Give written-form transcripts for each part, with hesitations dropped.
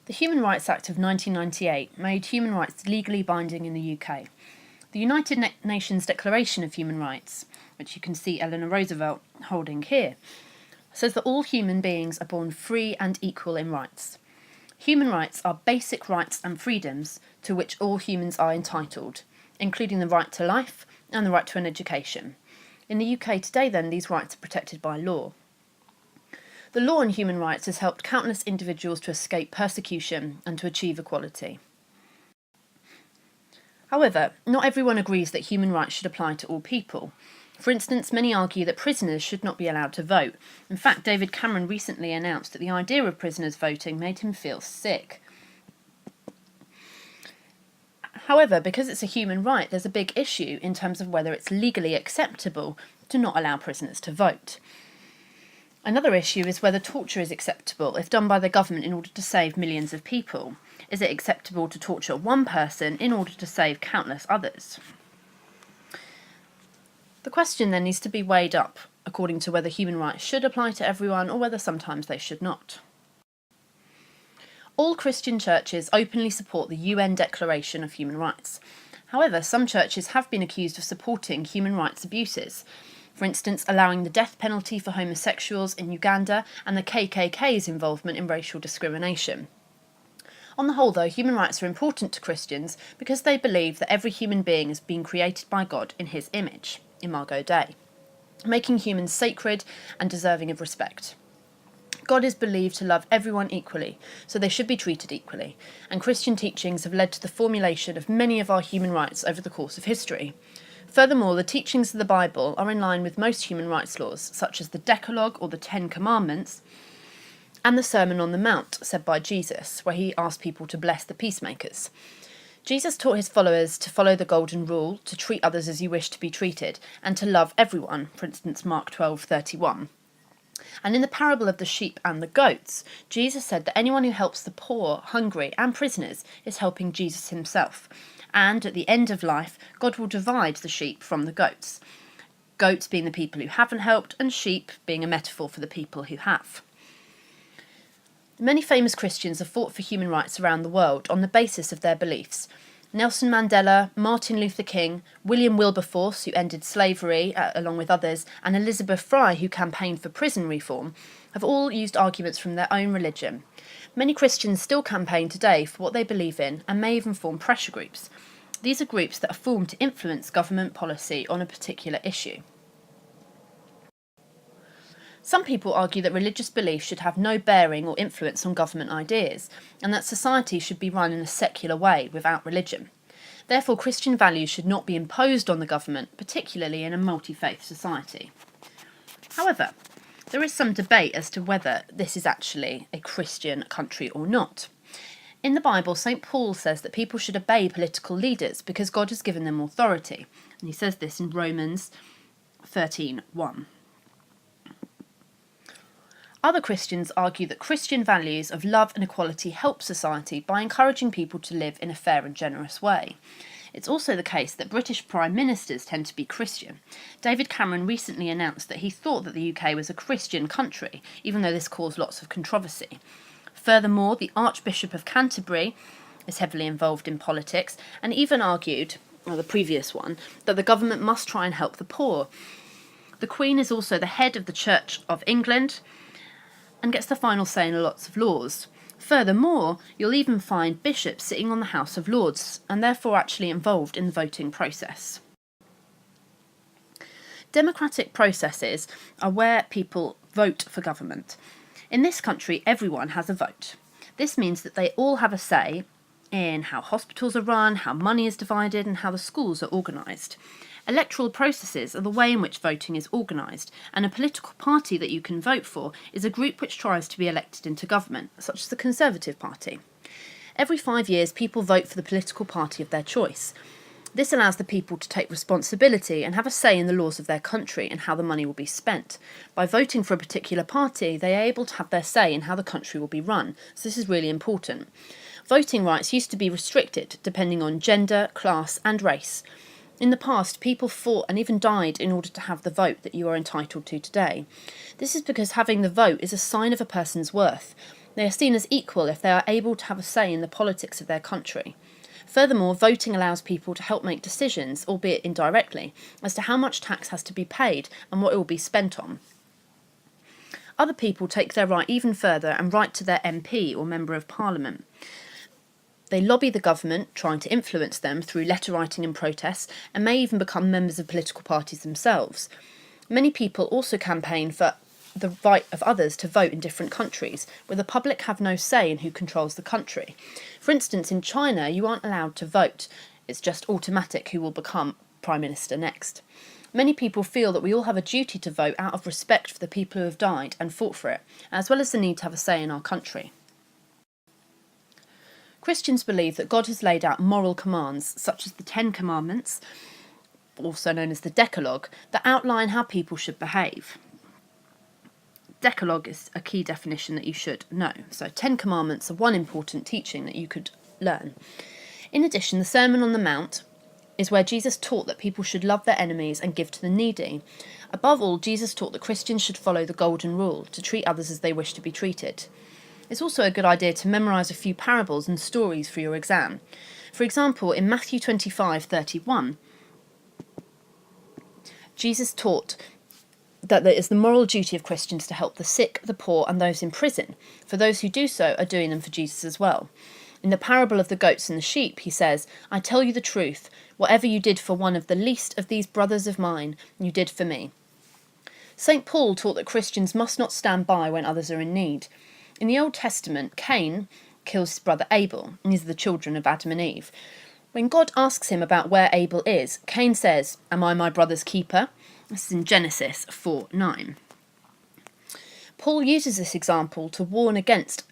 The Human Rights Act of 1998 made human rights legally binding in the UK. The United Nations Declaration of Human Rights, which you can see Eleanor Roosevelt holding here, says that all human beings are born free and equal in rights. Human rights are basic rights and freedoms to which all humans are entitled, including the right to life and the right to an education. In the UK today, then, these rights are protected by law. The law on human rights has helped countless individuals to escape persecution and to achieve equality. However, not everyone agrees that human rights should apply to all people. For instance, many argue that prisoners should not be allowed to vote. In fact, David Cameron recently announced that the idea of prisoners voting made him feel sick. However, because it's a human right, there's a big issue in terms of whether it's legally acceptable to not allow prisoners to vote. Another issue is whether torture is acceptable if done by the government in order to save millions of people. Is it acceptable to torture one person in order to save countless others? The question then needs to be weighed up according to whether human rights should apply to everyone or whether sometimes they should not. All Christian churches openly support the UN Declaration of Human Rights. However, some churches have been accused of supporting human rights abuses. For instance, allowing the death penalty for homosexuals in Uganda and the KKK's involvement in racial discrimination. On the whole, though, human rights are important to Christians because they believe that every human being has been created by God in his image, Imago Dei, making humans sacred and deserving of respect. God is believed to love everyone equally, so they should be treated equally, and Christian teachings have led to the formulation of many of our human rights over the course of history. Furthermore, the teachings of the Bible are in line with most human rights laws, such as the Decalogue or the Ten Commandments, and the Sermon on the Mount, said by Jesus, where he asked people to bless the peacemakers. Jesus taught his followers to follow the golden rule, to treat others as you wish to be treated, and to love everyone, for instance, Mark 12:31. And in the parable of the sheep and the goats, Jesus said that anyone who helps the poor, hungry, and prisoners is helping Jesus himself. And at the end of life, God will divide the sheep from the goats. Goats being the people who haven't helped, and sheep being a metaphor for the people who have. Many famous Christians have fought for human rights around the world on the basis of their beliefs. Nelson Mandela, Martin Luther King, William Wilberforce, who ended slavery, along with others, and Elizabeth Fry, who campaigned for prison reform, have all used arguments from their own religion. Many Christians still campaign today for what they believe in and may even form pressure groups. These are groups that are formed to influence government policy on a particular issue. Some people argue that religious belief should have no bearing or influence on government ideas, and that society should be run in a secular way without religion. Therefore, Christian values should not be imposed on the government, particularly in a multi-faith society. However, there is some debate as to whether this is actually a Christian country or not. In the Bible, St. Paul says that people should obey political leaders because God has given them authority, and he says this in Romans 13:1. Other Christians argue that Christian values of love and equality help society by encouraging people to live in a fair and generous way. It's also the case that British Prime Ministers tend to be Christian. David Cameron recently announced that he thought that the UK was a Christian country, even though this caused lots of controversy. Furthermore, the Archbishop of Canterbury is heavily involved in politics and even argued, or the previous one, that the government must try and help the poor. The Queen is also the head of the Church of England and gets the final say in lots of laws. Furthermore, you'll even find bishops sitting on the House of Lords and therefore actually involved in the voting process. Democratic processes are where people vote for government. In this country, everyone has a vote. This means that they all have a say in how hospitals are run, how money is divided, and how the schools are organised. Electoral processes are the way in which voting is organised, and a political party that you can vote for is a group which tries to be elected into government, such as the Conservative Party. Every 5 years, people vote for the political party of their choice. This allows the people to take responsibility and have a say in the laws of their country and how the money will be spent. By voting for a particular party, they are able to have their say in how the country will be run, so this is really important. Voting rights used to be restricted depending on gender, class and race. In the past, people fought and even died in order to have the vote that you are entitled to today. This is because having the vote is a sign of a person's worth. They are seen as equal if they are able to have a say in the politics of their country. Furthermore, voting allows people to help make decisions, albeit indirectly, as to how much tax has to be paid and what it will be spent on. Other people take their right even further and write to their MP or Member of Parliament. They lobby the government, trying to influence them through letter writing and protests, and may even become members of political parties themselves. Many people also campaign for the right of others to vote in different countries, where the public have no say in who controls the country. For instance, in China, you aren't allowed to vote. It's just automatic who will become Prime Minister next. Many people feel that we all have a duty to vote out of respect for the people who have died and fought for it, as well as the need to have a say in our country. Christians believe that God has laid out moral commands, such as the Ten Commandments, also known as the Decalogue, that outline how people should behave. Decalogue is a key definition that you should know. So 10 commandments are one important teaching that you could learn. In addition, the Sermon on the Mount is where Jesus taught that people should love their enemies and give to the needy. Above all, Jesus taught that Christians should follow the golden rule, to treat others as they wish to be treated. It's also a good idea to memorise a few parables and stories for your exam. For example, in Matthew 25:31, Jesus taught that it is the moral duty of Christians to help the sick, the poor, and those in prison, for those who do so are doing them for Jesus as well. In the parable of the goats and the sheep, he says, "I tell you the truth, whatever you did for one of the least of these brothers of mine, you did for me." St. Paul taught that Christians must not stand by when others are in need. In the Old Testament, Cain kills his brother Abel, and these are the children of Adam and Eve. When God asks him about where Abel is, Cain says, "Am I my brother's keeper?" This is in Genesis 4:9. Paul uses this example to warn against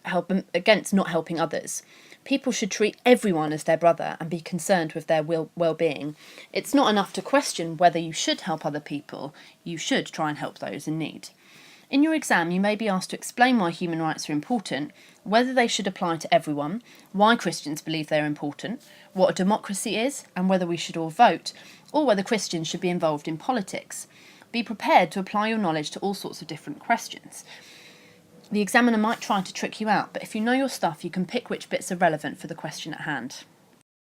not helping others. People should treat everyone as their brother and be concerned with their well-being. It's not enough to question whether you should help other people. You should try and help those in need. In your exam, you may be asked to explain why human rights are important, whether they should apply to everyone, why Christians believe they are important, what a democracy is, and whether we should all vote, or whether Christians should be involved in politics. Be prepared to apply your knowledge to all sorts of different questions. The examiner might try to trick you out, but if you know your stuff, you can pick which bits are relevant for the question at hand.